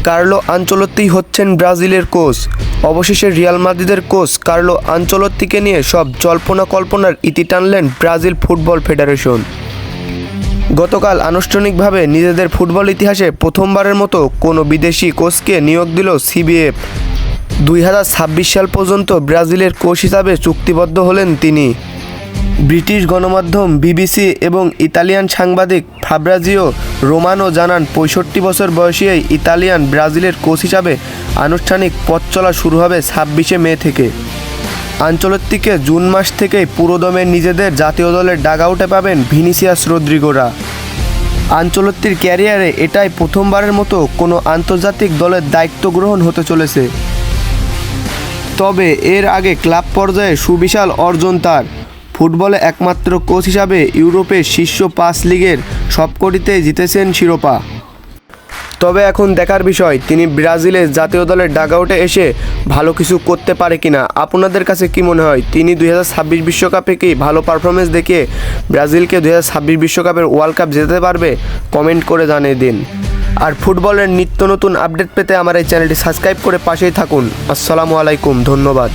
Carlo Ancelotti হচ্ছেন ব্রাজিলের coach. অবশেষে রিয়াল মাদ্রিদের কোচ কার্লো আনচেলত্তিকে নিয়ে সব জল্পনা কল্পনার ইতি টানলেন ব্রাজিল ফুটবল ফেডারেশন। গতকাল আনুষ্ঠানিকভাবে নিজেদের ফুটবল ইতিহাসে প্রথমবারের মতো কোনো বিদেশি কোচকে নিয়োগ দিল সিবিএফ। 2026 সাল পর্যন্ত ব্রাজিলের কোচ হিসাবে চুক্তিবদ্ধ হলেন তিনি। ব্রিটিশ গণমাধ্যম বিবিসি এবং ইতালিয়ান সাংবাদিক ফাব্রিজিও রোমানো জানান, 65 বছর বয়সী এই ইতালিয়ান ব্রাজিলের কোচ হিসাবে আনুষ্ঠানিক পথ চলা শুরু হবে 26 মে থেকে। আনচেলত্তিকে জুন মাস থেকেই পুরোদমে নিজেদের জাতীয় দলের ডাগআউটে পাবেন ভিনিসিয়াস রদ্রিগোরা। আনচেলত্তির ক্যারিয়ারে এটাই প্রথমবারের মতো কোনো আন্তর্জাতিক দলের দায়িত্ব গ্রহণ হতে চলেছে। তবে এর আগে ক্লাব পর্যায়ে সুবিশাল অর্জন তার। ফুটবলে একমাত্র কোচ হিসাবে ইউরোপের শীর্ষ 5 লিগের সবকটিতেই জিতেছেন শিরোপা। তবে এখন দেখার বিষয় তিনি ব্রাজিলের জাতীয় দলের ডাগআউটে এসে ভালো কিছু করতে পারে কিনা। আপনাদের কাছে কি মনে হয়, তিনি 2026 বিশ্বকাপে কি ভালো পারফরমেন্স দেখিয়ে ব্রাজিলকে 2026 বিশ্বকাপের ওয়ার্ল্ড কাপ জেতাতে পারবে? কমেন্ট করে জানিয়ে দিন। আর ফুটবলের নিত্য নতুন আপডেট পেতে আমার এই চ্যানেলটি সাবস্ক্রাইব করে পাশেই থাকুন। আসসালামু আলাইকুম, ধন্যবাদ।